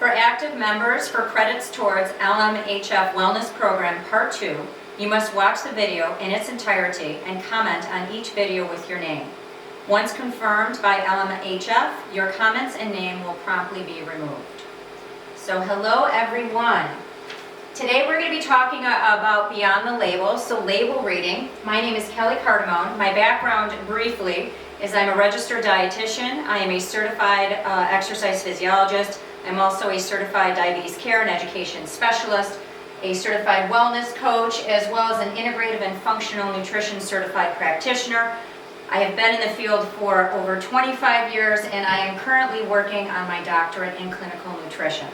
For active members, for credits towards LMHF Wellness Program Part 2, you must watch the video in its entirety and comment on each video with your name. Once confirmed by LMHF, your comments and name will promptly be removed. So hello everyone. Today we're going to be talking about Beyond the Label, so label reading. My name is Kelly Cardamone. My background briefly is I'm a registered dietitian. I am a certified exercise physiologist. I'm also a certified diabetes care and education specialist, a certified wellness coach, as well as an integrative and functional nutrition certified practitioner. I have been in the field for over 25 years and I am currently working on my doctorate in clinical nutrition.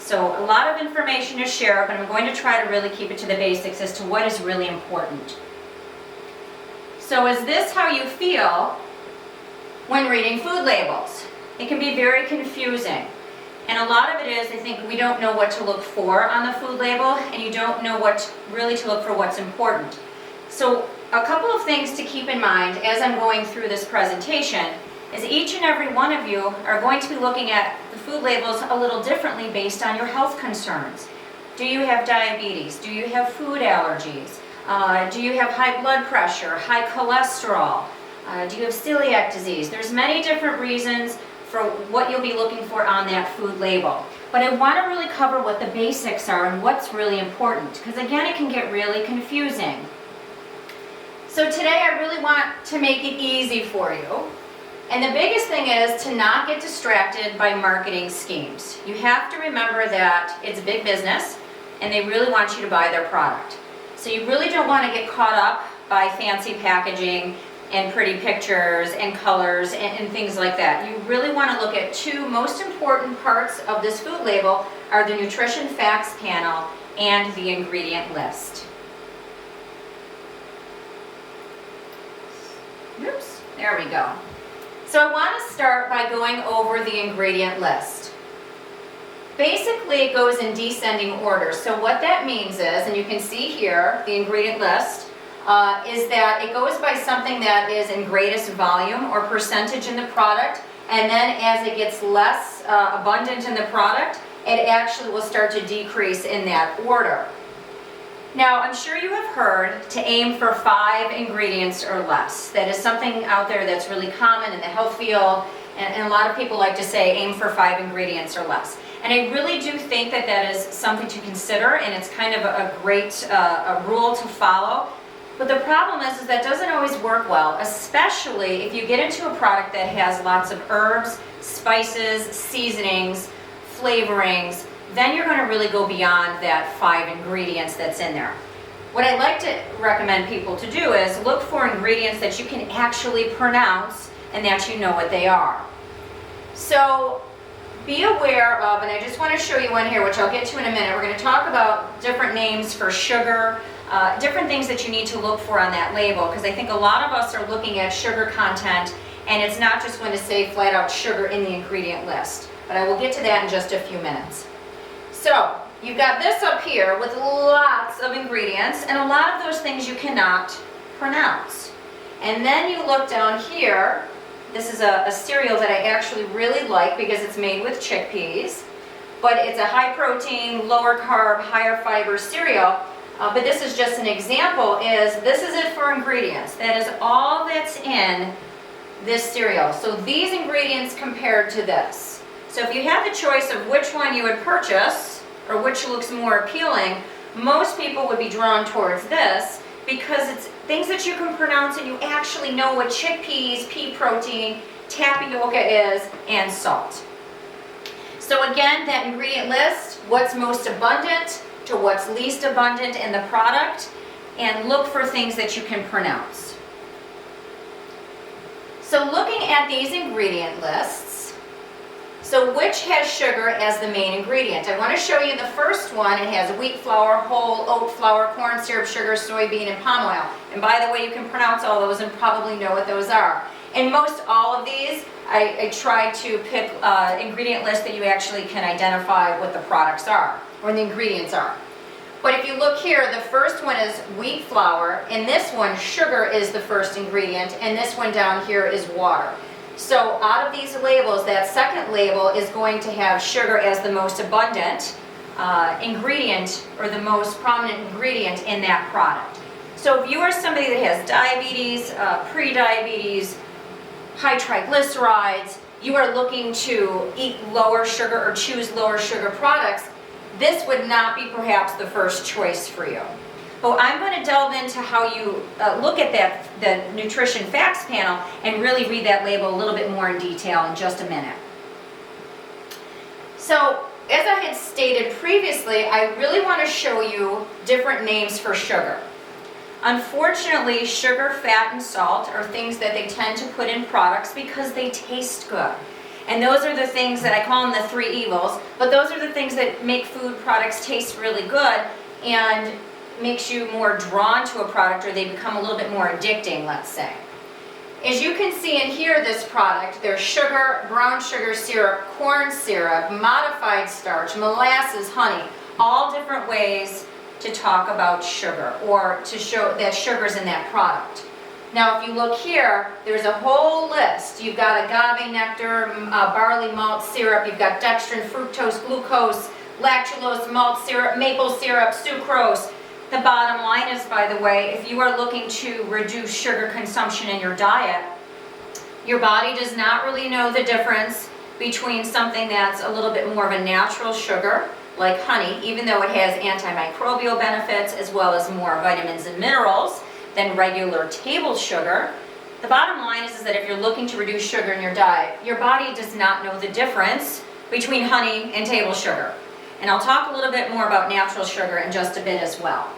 So a lot of information to share, but I'm going to try to really keep it to the basics as to what is really important. So is this how you feel when reading food labels? It can be very confusing. And a lot of it is, I think, we don't know what to look for on the food label, and you don't know what really to look for what's important. So a couple of things to keep in mind as I'm going through this presentation is each and every one of you are going to be looking at the food labels a little differently based on your health concerns. Do you have diabetes? Do you have food allergies? Do you have high blood pressure, high cholesterol? Do you have celiac disease? There's many different reasons for what you'll be looking for on that food label. But I want to really cover what the basics are and what's really important, because again, it can get really confusing. So today I really want to make it easy for you. And the biggest thing is to not get distracted by marketing schemes. You have to remember that it's big business and they really want you to buy their product. So you really don't want to get caught up by fancy packaging and pretty pictures and colors and things like that. You really want to look at two most important parts of this food label are the nutrition facts panel and the ingredient list. Oops, there we go. So I want to start by going over the ingredient list. Basically, it goes in descending order. So what that means is, and you can see here, the ingredient list, is that it goes by something that is in greatest volume or percentage in the product, and then as it gets less abundant in the product, it actually will start to decrease in that order. Now, I'm sure you have heard to aim for 5 ingredients or less. That is something out there that's really common in the health field, and a lot of people like to say aim for 5 ingredients or less. And I really do think that that is something to consider, and it's kind of a great a rule to follow. But the problem is that doesn't always work well, especially if you get into a product that has lots of herbs, spices, seasonings, flavorings. Then you're going to really go beyond that 5 ingredients that's in there. What I like to recommend people to do is look for ingredients that you can actually pronounce and that you know what they are. So be aware of, and I just want to show you one here, which I'll get to in a minute. We're going to talk about different names for sugar, different things that you need to look for on that label, because I think a lot of us are looking at sugar content and it's not just going to say flat out sugar in the ingredient list. But I will get to that in just a few minutes. So you've got this up here with lots of ingredients, and a lot of those things you cannot pronounce. And then you look down here. This is a cereal that I actually really like because it's made with chickpeas, but it's a high protein, lower carb, higher fiber cereal. But this is just an example, this is it for ingredients. That is all that's in this cereal. So these ingredients compared to this. So if you had the choice of which one you would purchase, or which looks more appealing, most people would be drawn towards this because it's things that you can pronounce and you actually know what chickpeas, pea protein, tapioca is, and salt. So again, that ingredient list, what's most abundant to what's least abundant in the product, and look for things that you can pronounce. So looking at these ingredient lists, so which has sugar as the main ingredient? I want to show you the first one. It has wheat flour, whole oat flour, corn syrup, sugar, soybean, and palm oil. And by the way, you can pronounce all those and probably know what those are. In most all of these, I try to pick ingredient lists that you actually can identify what the products are, or the ingredients are. But if you look here, the first one is wheat flour. In this one, sugar is the first ingredient, and this one down here is water. So out of these labels, that second label is going to have sugar as the most abundant ingredient, or the most prominent ingredient in that product. So if you are somebody that has diabetes, pre-diabetes, high triglycerides, you are looking to eat lower sugar or choose lower sugar products, this would not be perhaps the first choice for you. But I'm going to delve into how you look at the nutrition facts panel and really read that label a little bit more in detail in just a minute. So, as I had stated previously, I really want to show you different names for sugar. Unfortunately, sugar, fat, and salt are things that they tend to put in products because they taste good. And those are the things that I call them the three evils, but those are the things that make food products taste really good and makes you more drawn to a product, or they become a little bit more addicting, let's say. As you can see and hear this product, there's sugar, brown sugar syrup, corn syrup, modified starch, molasses, honey, all different ways to talk about sugar or to show that sugar's in that product. Now if you look here, there's a whole list. You've got agave nectar, barley malt syrup, you've got dextrin, fructose, glucose, lactulose, malt syrup, maple syrup, sucrose. The bottom line is, by the way, if you are looking to reduce sugar consumption in your diet, your body does not really know the difference between something that's a little bit more of a natural sugar, like honey, even though it has antimicrobial benefits as well as more vitamins and minerals than regular table sugar. The bottom line is that if you're looking to reduce sugar in your diet, your body does not know the difference between honey and table sugar. And I'll talk a little bit more about natural sugar in just a bit as well.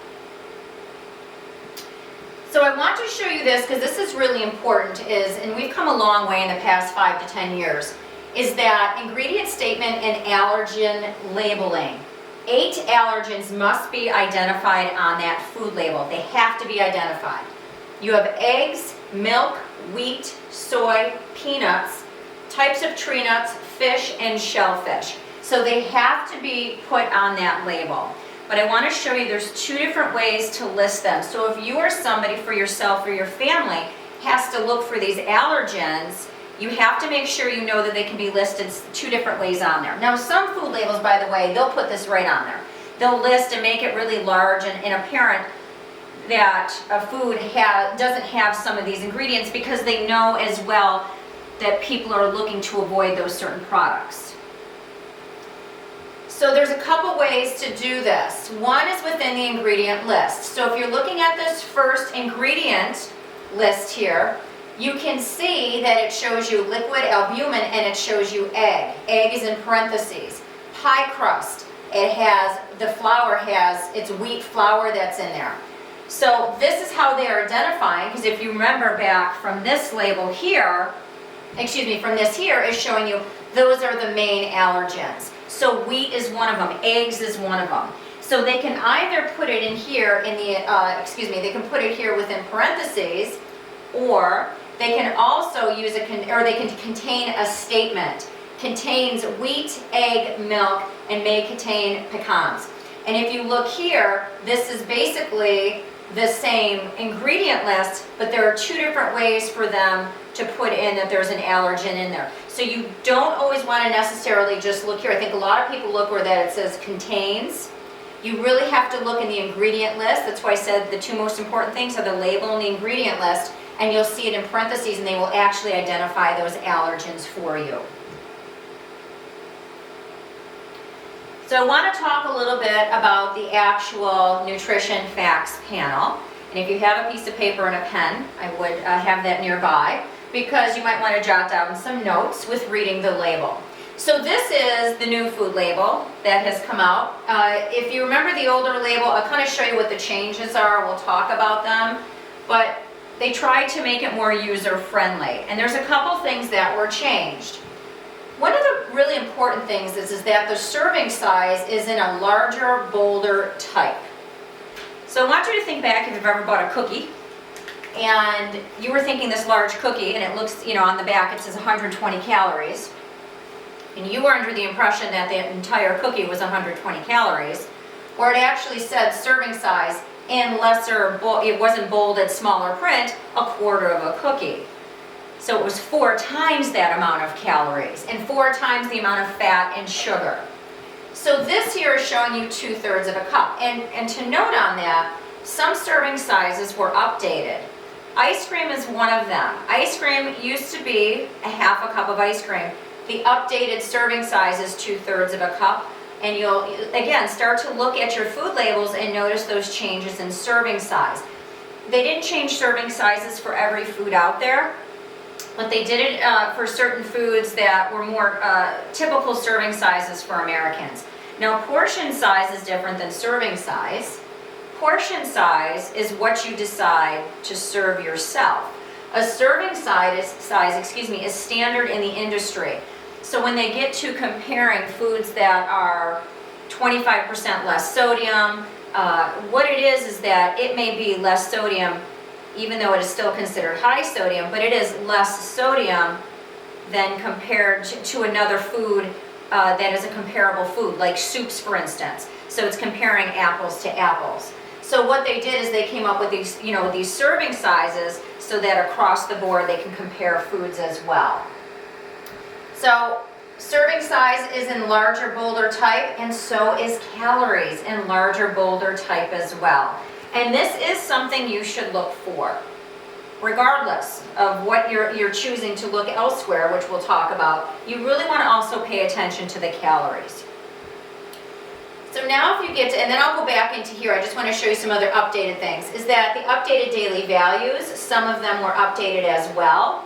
So I want to show you this because this is really important, and we've come a long way in the past 5 to 10 years, is that ingredient statement and allergen labeling. 8 allergens must be identified on that food label. They have to be identified. You have eggs, milk, wheat, soy, peanuts, types of tree nuts, fish, and shellfish. So they have to be put on that label. But I want to show you there's 2 different ways to list them. So if you or somebody for yourself or your family has to look for these allergens, you have to make sure you know that they can be listed 2 different ways on there. Now some food labels, by the way, they'll put this right on there. They'll list and make it really large and apparent that a food doesn't have some of these ingredients because they know as well that people are looking to avoid those certain products. So there's a couple ways to do this. One is within the ingredient list. So if you're looking at this first ingredient list here, you can see that it shows you liquid albumin and it shows you egg. Egg is in parentheses. Pie crust, the flour has, it's wheat flour that's in there. So this is how they are identifying, because if you remember back from this label here, from this here is showing you those are the main allergens. So wheat is one of them, eggs is one of them. So they can either put it in here in the, they can put it here within parentheses, or they can also use they can contain a statement. Contains wheat, egg, milk, and may contain pecans. And if you look here, this is basically the same ingredient list, but there are 2 different ways for them to put in that there's an allergen in there. So you don't always want to necessarily just look here. I think a lot of people look where that it says contains. You really have to look in the ingredient list. That's why I said the 2 most important things are the label and the ingredient list, and you'll see it in parentheses and they will actually identify those allergens for you. So I want to talk a little bit about the actual nutrition facts panel. And if you have a piece of paper and a pen, I would have that nearby, because you might want to jot down some notes with reading the label. So this is the new food label that has come out. If you remember the older label, I'll kind of show you what the changes are. We'll talk about them. But they tried to make it more user-friendly. And there's a couple things that were changed. One of the really important things is that the serving size is in a larger, bolder type. So I want you to think back if you've ever bought a cookie and you were thinking this large cookie and it looks, on the back it says 120 calories. And you were under the impression that the entire cookie was 120 calories, or it actually said serving size in lesser, it wasn't bolded, smaller print, a quarter of a cookie. So it was 4 times that amount of calories and 4 times the amount of fat and sugar. So this here is showing you 2/3 of a cup. And to note on that, some serving sizes were updated. Ice cream is one of them. Ice cream used to be a 1/2 cup of ice cream. The updated serving size is 2/3 of a cup. And you'll, again, start to look at your food labels and notice those changes in serving size. They didn't change serving sizes for every food out there, but they did it for certain foods that were more typical serving sizes for Americans. Now, portion size is different than serving size. Portion size is what you decide to serve yourself. A serving size is standard in the industry. So when they get to comparing foods that are 25% less sodium, what it is that it may be less sodium, even though it is still considered high sodium, but it is less sodium than compared to another food that is a comparable food, like soups, for instance. So it's comparing apples to apples. So what they did is they came up with these, these serving sizes so that across the board they can compare foods as well. So serving size is in larger, bolder type, and so is calories in larger, bolder type as well. And this is something you should look for, regardless of what you're choosing to look elsewhere, which we'll talk about. You really want to also pay attention to the calories. So now if you get to, and then I'll go back into here, I just want to show you some other updated things, is that the updated daily values, some of them were updated as well.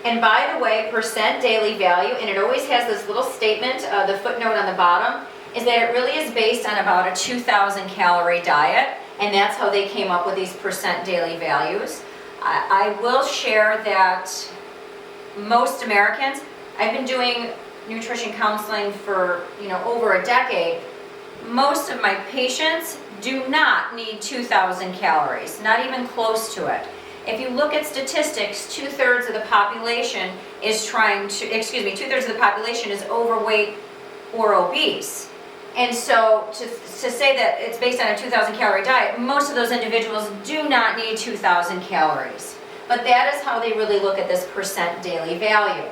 And by the way, percent daily value, and it always has this little statement, the footnote on the bottom, is that it really is based on about a 2,000 calorie diet, and that's how they came up with these percent daily values. I will share that most Americans, I've been doing nutrition counseling for over a decade, most of my patients do not need 2,000 calories, not even close to it. If you look at statistics, 2/3 of the population is 2/3 of the population is overweight or obese. And so to say that it's based on a 2,000 calorie diet, most of those individuals do not need 2,000 calories. But that is how they really look at this percent daily value.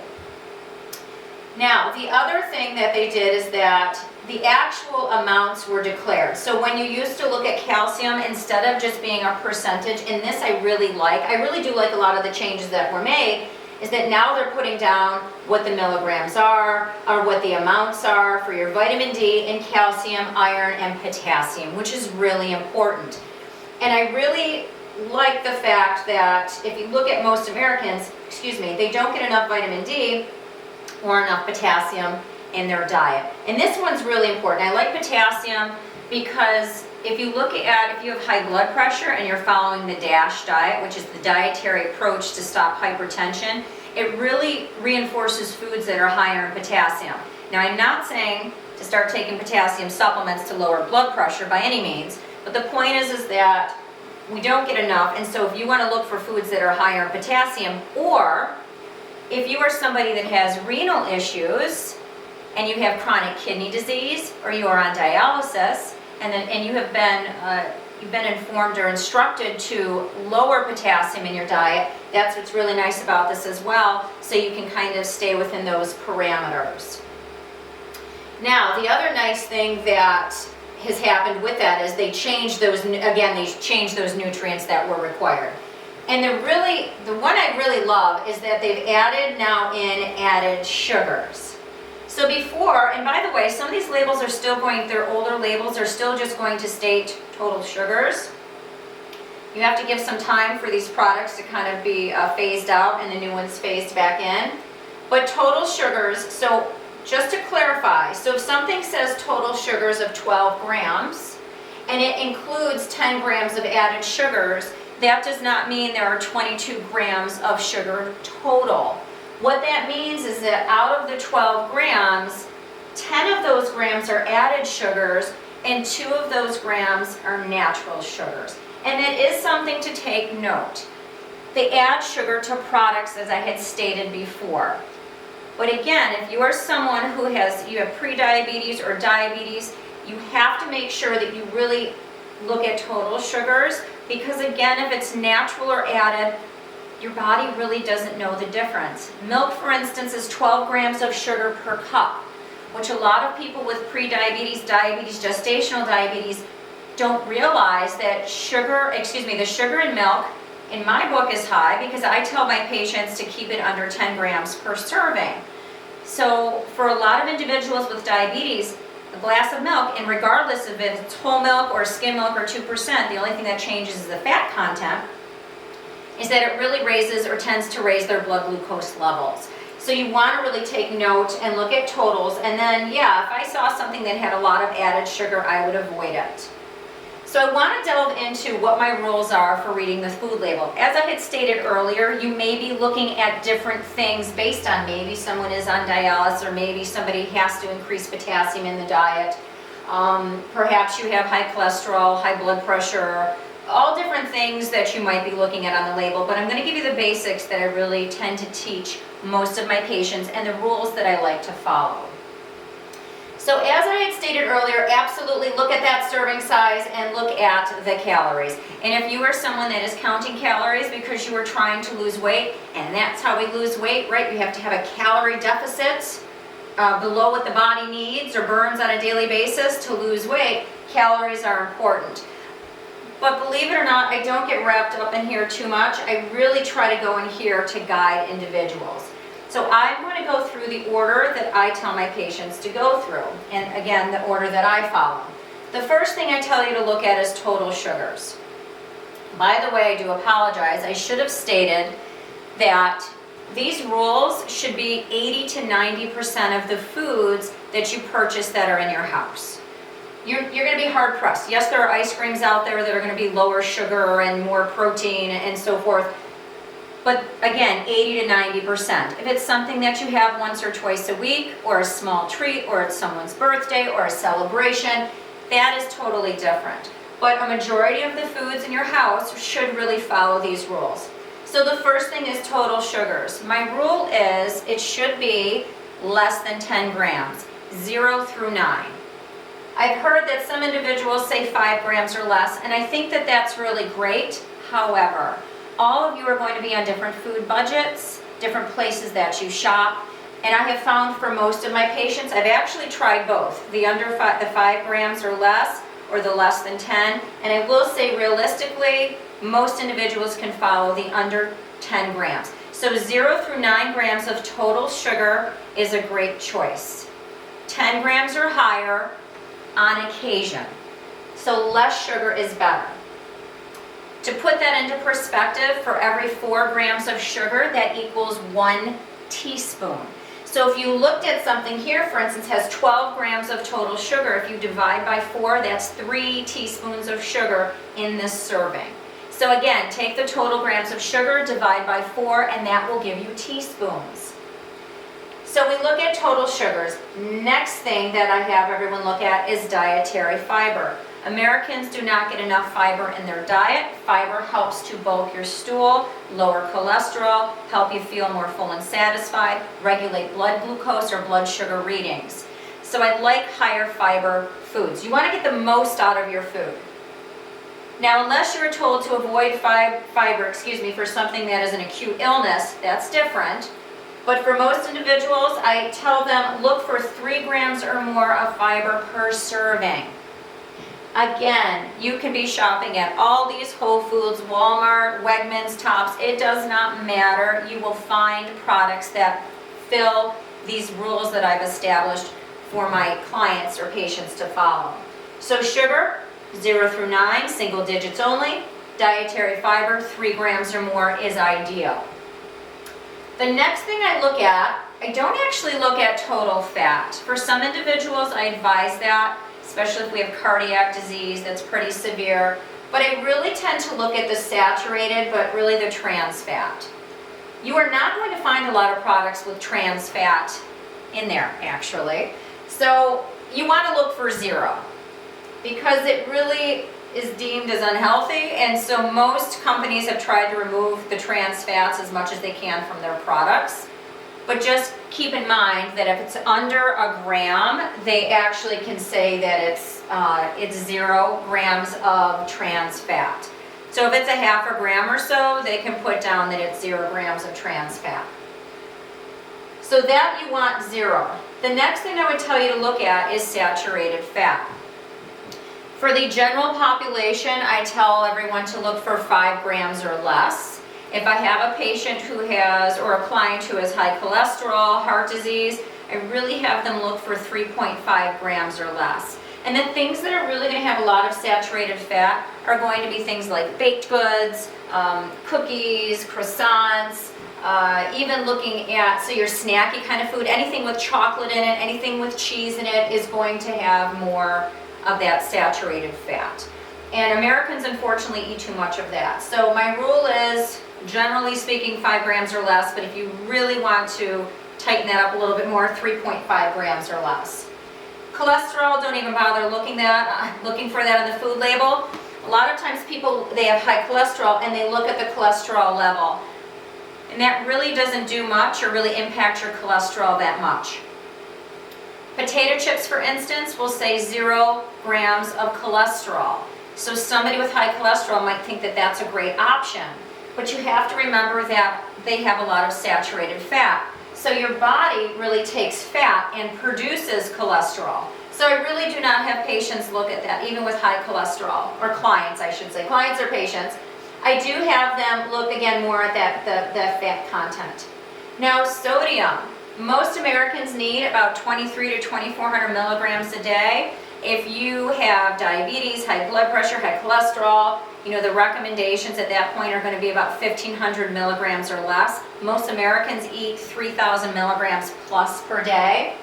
Now, the other thing that they did is that the actual amounts were declared. So when you used to look at calcium, instead of just being a percentage, and this I really do like a lot of the changes that were made, is that now they're putting down what the milligrams are, or what the amounts are for your vitamin D and calcium, iron, and potassium, which is really important. And I really like the fact that if you look at most Americans, they don't get enough vitamin D or enough potassium in their diet. And this one's really important. I like potassium because if you have high blood pressure and you're following the DASH diet, which is the dietary approach to stop hypertension, it really reinforces foods that are higher in potassium. Now, I'm not saying to start taking potassium supplements to lower blood pressure by any means, but the point is that we don't get enough, and so if you want to look for foods that are higher in potassium, or if you are somebody that has renal issues and you have chronic kidney disease, or you are on dialysis, and you've been informed or instructed to lower potassium in your diet, that's what's really nice about this as well, so you can kind of stay within those parameters. Now, the other nice thing that has happened with that is they changed those nutrients that were required. And the one I really love is that they've added sugars. So before, and by the way, some of these labels are still their older labels are still just going to state total sugars. You have to give some time for these products to kind of be phased out and the new ones phased back in. But total sugars, so just to clarify, so if something says total sugars of 12 grams, and it includes 10 grams of added sugars, that does not mean there are 22 grams of sugar total. What that means is that out of the 12 grams, 10 of those grams are added sugars, and 2 of those grams are natural sugars. And that is something to take note. They add sugar to products, as I had stated before. But again, if you are someone who you have prediabetes or diabetes, you have to make sure that you really look at total sugars, because again, if it's natural or added, your body really doesn't know the difference. Milk, for instance, is 12 grams of sugar per cup, which a lot of people with pre-diabetes, diabetes, gestational diabetes don't realize that the sugar in milk in my book is high because I tell my patients to keep it under 10 grams per serving. So for a lot of individuals with diabetes, a glass of milk, and regardless of if it's whole milk or skim milk or 2%, the only thing that changes is the fat content, is that it really raises or tends to raise their blood glucose levels. So you want to really take note and look at totals, and then yeah, if I saw something that had a lot of added sugar, I would avoid it. So I want to delve into what my rules are for reading the food label. As I had stated earlier, you may be looking at different things based on maybe someone is on dialysis or maybe somebody has to increase potassium in the diet. Perhaps you have high cholesterol, high blood pressure, all different things that you might be looking at on the label, but I'm going to give you the basics that I really tend to teach most of my patients and the rules that I like to follow. So as I had stated earlier, absolutely look at that serving size and look at the calories. And if you are someone that is counting calories because you are trying to lose weight, and that's how we lose weight, right? You have to have a calorie deficit below what the body needs or burns on a daily basis to lose weight. Calories are important. But believe it or not, I don't get wrapped up in here too much. I really try to go in here to guide individuals. So I'm going to go through the order that I tell my patients to go through, and again, the order that I follow. The first thing I tell you to look at is total sugars. By the way, I do apologize. I should have stated that these rules should be 80 to 90% of the foods that you purchase that are in your house. You're going to be hard pressed. Yes, there are ice creams out there that are going to be lower sugar and more protein and so forth. But again, 80 to 90%. If it's something that you have once or twice a week, or a small treat, or it's someone's birthday, or a celebration, that is totally different. But a majority of the foods in your house should really follow these rules. So the first thing is total sugars. My rule is it should be less than 10 grams, 0 through 9. I've heard that some individuals say 5 grams or less, and I think that that's really great. However, all of you are going to be on different food budgets, different places that you shop, and I have found for most of my patients, I've actually tried both, the 5 grams or less, or the less than 10, and I will say realistically, most individuals can follow the under 10 grams. So 0 through 9 grams of total sugar is a great choice. 10 grams or higher on occasion. So less sugar is better. To put that into perspective, for every 4 grams of sugar, that equals 1 teaspoon. So if you looked at something here, for instance, has 12 grams of total sugar, if you divide by 4, that's 3 teaspoons of sugar in this serving. So again, take the total grams of sugar, divide by 4, and that will give you teaspoons. So we look at total sugars. Next thing that I have everyone look at is dietary fiber. Americans do not get enough fiber in their diet. Fiber helps to bulk your stool, lower cholesterol, help you feel more full and satisfied, regulate blood glucose or blood sugar readings. So I like higher fiber foods. You want to get the most out of your food. Now, unless you're told to avoid fiber, for something that is an acute illness, that's different. But for most individuals, I tell them look for 3 grams or more of fiber per serving. Again, you can be shopping at all these Whole Foods, Walmart, Wegmans, Tops. It does not matter. You will find products that fill these rules that I've established for my clients or patients to follow. So sugar, 0 through 9, single digits only. Dietary fiber, 3 grams or more is ideal. The next thing I look at, I don't actually look at total fat. For some individuals, I advise that, especially if we have cardiac disease that's pretty severe. But I really tend to look at the saturated, but really the trans fat. You are not going to find a lot of products with trans fat in there, actually. So you want to look for 0, because it really is deemed as unhealthy, and so most companies have tried to remove the trans fats as much as they can from their products. But just keep in mind that if it's under a gram, they actually can say that it's 0 grams of trans fat. So if it's a half a gram or so, they can put down that it's 0 grams of trans fat. So that you want 0. The next thing I would tell you to look at is saturated fat. For the general population, I tell everyone to look for 5 grams or less. If I have a patient who has, or a client who has high cholesterol, heart disease, I really have them look for 3.5 grams or less. And the things that are really going to have a lot of saturated fat are going to be things like baked goods, cookies, croissants, even looking at, so your snacky kind of food, anything with chocolate in it, anything with cheese in it is going to have more of that saturated fat. And Americans unfortunately eat too much of that. So my rule is, generally speaking, 5 grams or less, but if you really want to tighten that up a little bit more, 3.5 grams or less. Cholesterol, don't even bother looking for that on the food label. A lot of times people, they have high cholesterol and they look at the cholesterol level. And that really doesn't do much or really impact your cholesterol that much. Potato chips, for instance, will say 0 grams of cholesterol. So somebody with high cholesterol might think that that's a great option. But you have to remember that they have a lot of saturated fat. So your body really takes fat and produces cholesterol. So I really do not have patients look at that, even with high cholesterol, or clients, I should say. Clients or patients. I do have them look again more at the fat content. Now, sodium. Most Americans need about 23 to 2,400 milligrams a day. If you have diabetes, high blood pressure, high cholesterol, the recommendations at that point are going to be about 1,500 milligrams or less. Most Americans eat 3,000 milligrams plus per day.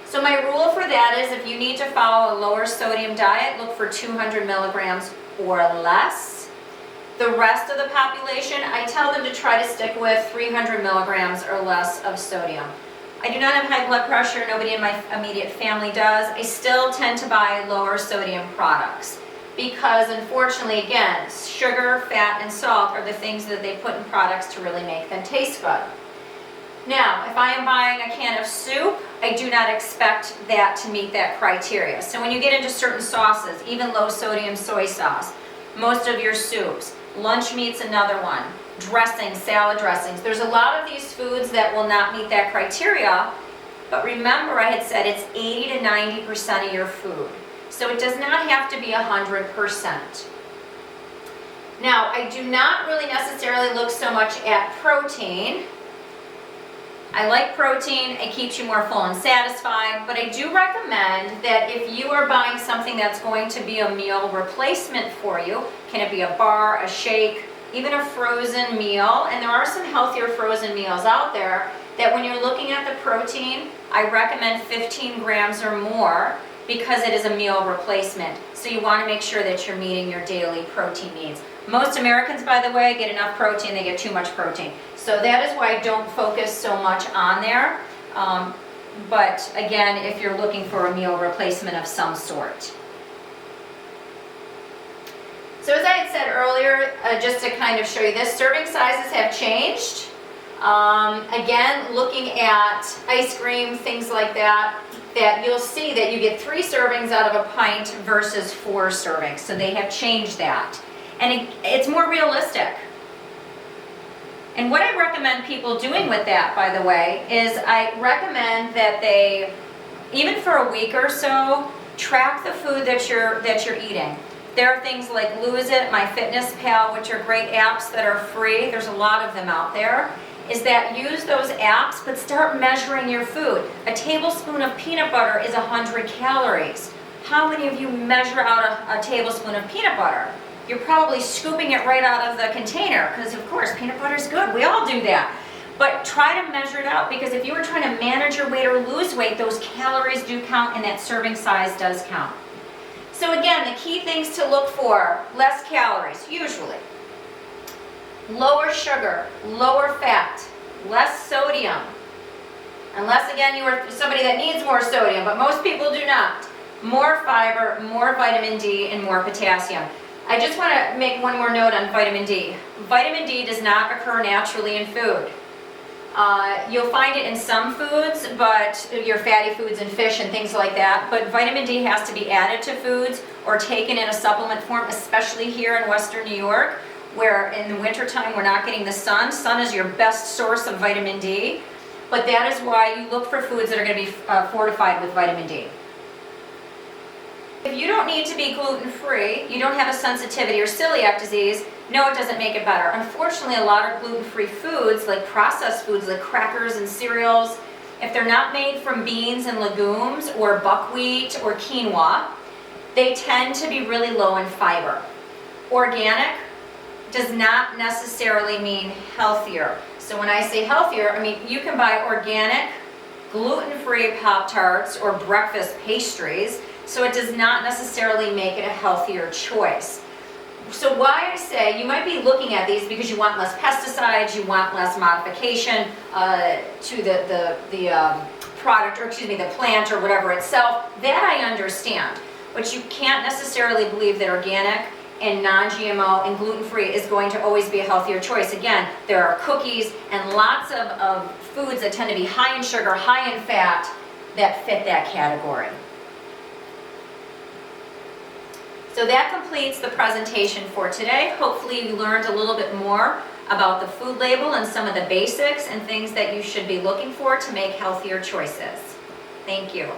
So my rule for that is if you need to follow a lower sodium diet, look for 200 milligrams or less. The rest of the population, I tell them to try to stick with 300 milligrams or less of sodium. I do not have high blood pressure, nobody in my immediate family does. I still tend to buy lower sodium products because unfortunately, again, sugar, fat, and salt are the things that they put in products to really make them taste good. Now, if I am buying a can of soup, I do not expect that to meet that criteria. So when you get into certain sauces, even low sodium soy sauce, most of your soups, lunch meat's another one, dressings, salad dressings. There's a lot of these foods that will not meet that criteria, but remember I had said it's 80 to 90% of your food. So it does not have to be 100%. Now, I do not really necessarily look so much at protein. I like protein, it keeps you more full and satisfied, but I do recommend that if you are buying something that's going to be a meal replacement for you, can it be a bar, a shake, even a frozen meal, and there are some healthier frozen meals out there, that when you're looking at the protein, I recommend 15 grams or more because it is a meal replacement. So you want to make sure that you're meeting your daily protein needs. Most Americans, by the way, get enough protein, they get too much protein. So that is why I don't focus so much on there. But again, if you're looking for a meal replacement of some sort. So as I had said earlier, just to kind of show you this, serving sizes have changed. Again, looking at ice cream, things like that, that you'll see that you get 3 servings out of a pint versus 4 servings. So they have changed that. And it's more realistic. And what I recommend people doing with that, by the way, is I recommend that they, even for a week or so, track the food that you're eating. There are things like Lose It, MyFitnessPal, which are great apps that are free. There's a lot of them out there. Is that use those apps, but start measuring your food. A tablespoon of peanut butter is 100 calories. How many of you measure out a tablespoon of peanut butter? You're probably scooping it right out of the container because, of course, peanut butter is good. We all do that. But try to measure it out because if you are trying to manage your weight or lose weight, those calories do count and that serving size does count. So again, the key things to look for, less calories, usually. Lower sugar, lower fat, less sodium. Unless, again, you are somebody that needs more sodium, but most people do not. More fiber, more vitamin D, and more potassium. I just want to make one more note on vitamin D. Vitamin D does not occur naturally in food. You'll find it in some foods, but your fatty foods and fish and things like that. But vitamin D has to be added to foods or taken in a supplement form, especially here in Western New York, where in the wintertime we're not getting the sun. Sun is your best source of vitamin D, but that is why you look for foods that are going to be fortified with vitamin D. If you don't need to be gluten-free, you don't have a sensitivity or celiac disease, no, it doesn't make it better. Unfortunately, a lot of gluten-free foods, like processed foods like crackers and cereals, if they're not made from beans and legumes or buckwheat or quinoa, they tend to be really low in fiber. Organic does not necessarily mean healthier. So when I say healthier, I mean you can buy organic, gluten-free Pop-Tarts or breakfast pastries, so it does not necessarily make it a healthier choice. So why I say you might be looking at these because you want less pesticides, you want less modification to the product, or excuse me, the plant or whatever itself, that I understand. But you can't necessarily believe that organic and non-GMO and gluten-free is going to always be a healthier choice. Again, there are cookies and lots of foods that tend to be high in sugar, high in fat, that fit that category. So that completes the presentation for today. Hopefully you learned a little bit more about the food label and some of the basics and things that you should be looking for to make healthier choices. Thank you.